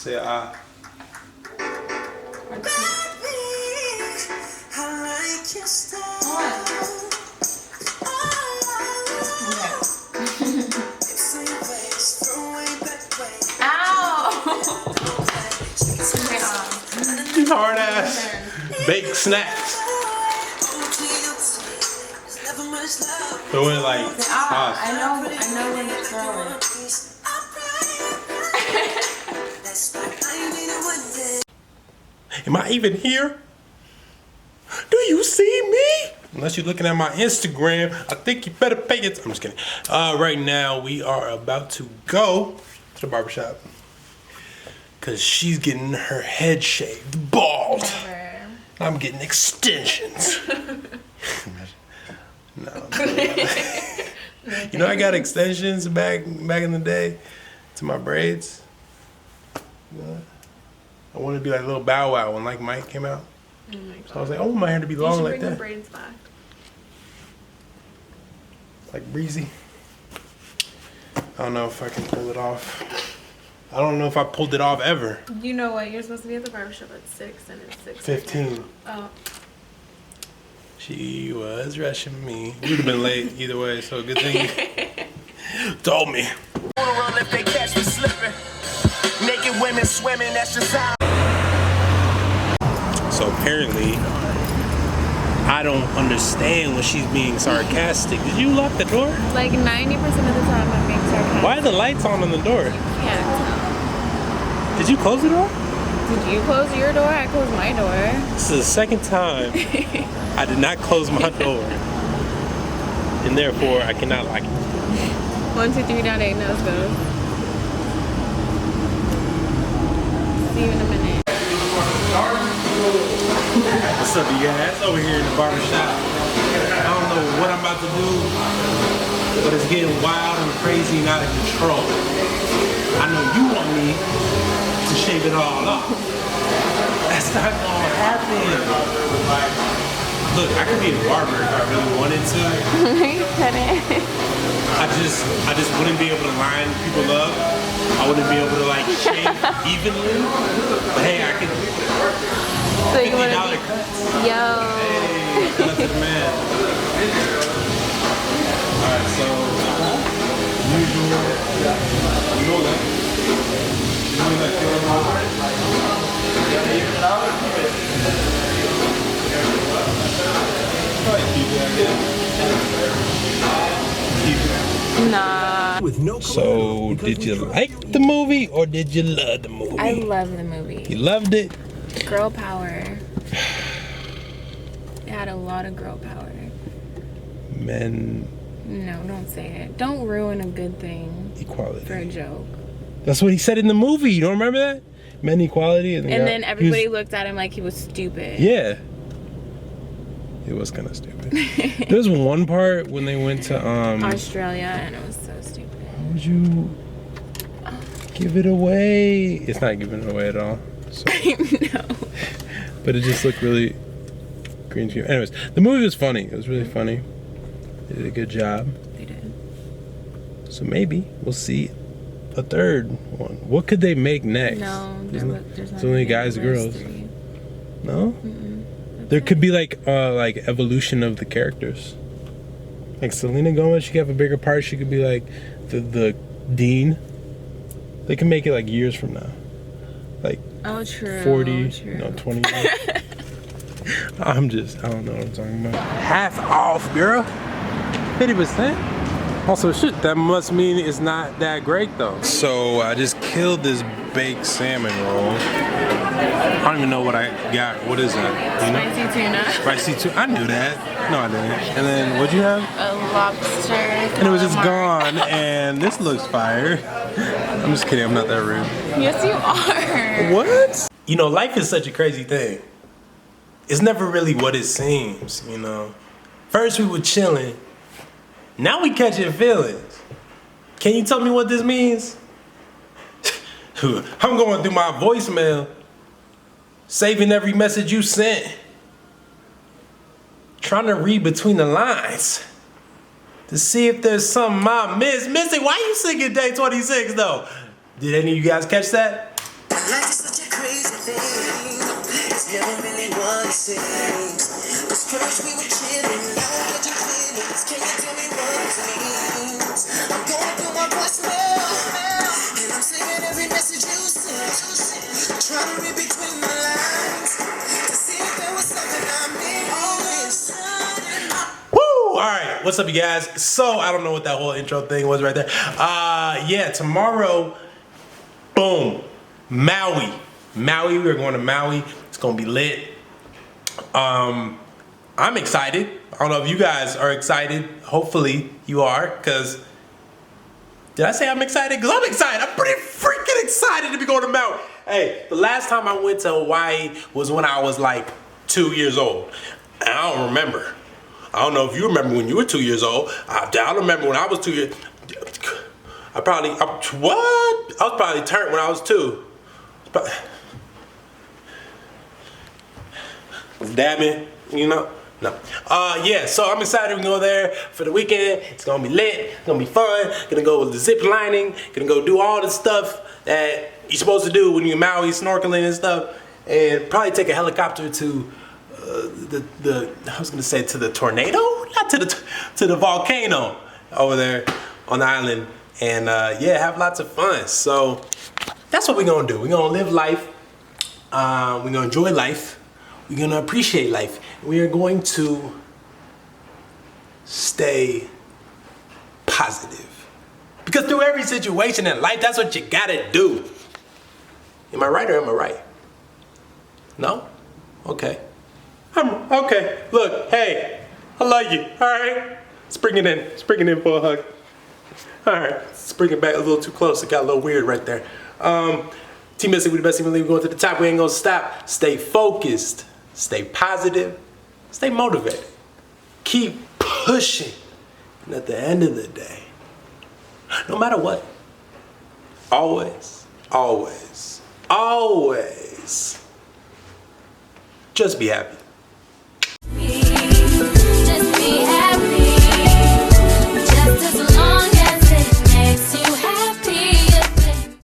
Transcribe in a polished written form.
Say ah. These hard ass baked snacks. Throw in like sauce. I know when to throw it. Am I even here? Do you see me? Unless you're looking at my Instagram, I think you better pay it. I'm just kidding. Right now, we are about to go to the barbershop. Because she's getting her head shaved, bald. Never. I'm getting extensions. No. You know I got extensions back in the day to my braids. You know, I wanted to be like a little Bow Wow when like Mike came out. Oh my God. So I was like, I want my hair to be long like bring that. the braids back. Like breezy. I don't know if I can pull it off. I don't know if I pulled it off ever. You know what? You're supposed to be at the barbershop at 6 and it's 6. 15. Oh. She was rushing me. You'd have been late either way, so good thing you told me. If they catch me slipping, naked women swimming, that's just how. So apparently, I don't understand when she's being sarcastic. Did you lock the door? Like 90% of the time I'm being sarcastic. Why are the lights on the door? Yeah. Did you close the door? Did you close your door? I closed my door. This is the second time I did not close my door. And therefore, I cannot lock it. 1, 2, 3 down 8. Now let's go. See you in a minute. What's up, you guys? Over here in the barbershop. I don't know what I'm about to do, but it's getting wild and crazy and out of control. I know you want me to shave it all off. That's not gonna happen. Look, I could be a barber if I really wanted to. You couldn't. I just wouldn't be able to line people up. I wouldn't be able to like shave evenly. But hey, I could. So you want $50 to cuts. Yo. Hey, shout out to the man. Alright, so usual. You know that. Nah. So, did you like the movie or did you love the movie? I love the movie. You loved it? Girl power. It had a lot of girl power. Men No, don't say it. Don't ruin a good thing equality. for a joke. That's what he said in the movie. You don't remember that? Men equality. And then everybody looked at him like he was stupid. Yeah. It was kind of stupid. There's one part when they went to Australia, and it was so stupid. How would you give it away? It's not giving it away at all. So. No. But it just looked really green to you. Anyways, the movie was funny. It was really funny. They did a good job. They did. So maybe we'll see a third one. What could they make next? No, there's it's only guys and girls. 3. No? There could be like evolution of the characters. Like Selena Gomez, she could have a bigger part. She could be like the dean. They can make it like years from now. Like Oh, true. 40, True. no, 20 years. I don't know what I'm talking about. Half off, girl. 50%. Also, shit, that must mean it's not that great though. So I just killed this baked salmon roll. I don't even know what I got. What is that? You know? Spicy tuna. Spicy tuna. I knew that. No, I didn't. And then what'd you have? A lobster. And it was just gone. And this looks fire. I'm just kidding. I'm not that rude. Yes, you are. What? You know, life is such a crazy thing. It's never really what it seems, you know. First we were chilling. Now we catching feelings. Can you tell me what this means? I'm going through my voicemail, saving every message you sent, trying to read between the lines to see if there's something I missed. Missy, why you singing Day 26 though? Did any of you guys catch that? Life is such a crazy thing. It's never really what it seems. 'Cause first we were chilling, now I'm catching feelings. Can you tell me what it means? I'm going through my voicemail, and I'm saving every message you sent. Trying to read between the lines to see if there was something I missed. Woo! Alright, what's up you guys? So I don't know what that whole intro thing was right there. Yeah, tomorrow, boom, Maui, we're going to Maui. It's gonna be lit. I'm excited. I don't know if you guys are excited. Hopefully you are, because did I say I'm excited? Because I'm excited. I'm pretty freaking excited to be going to Maui. Hey, the last time I went to Hawaii was when I was like 2 years old. And I don't remember. I don't know if you remember when you were 2 years old. I don't remember when I was 2 years. I was probably turned when I was 2. Dabbing, you know? No. Yeah, so I'm excited to go there for the weekend. It's gonna be lit, it's gonna be fun. Gonna go with the zip lining, gonna go do all the stuff that you're supposed to do when you're Maui snorkeling and stuff. And probably take a helicopter to I was gonna say to the tornado? Not to the volcano over there on the island. And yeah, have lots of fun. So that's what we're gonna do. We're gonna live life. We're gonna enjoy life. We're gonna appreciate life. We are going to stay positive. Because through every situation in life, that's what you gotta do. Am I right or am I right? No? Okay. Okay. Look, hey, I love you. All right. Let's bring it in. Let's bring it in for a hug. All right. Let's bring it back a little too close. It got a little weird right there. Team Mystic, we the best team in the league. We're going to the top. We ain't gonna stop. Stay focused. Stay positive. Stay motivated. Keep pushing. And at the end of the day, no matter what, always, always, always, just be happy.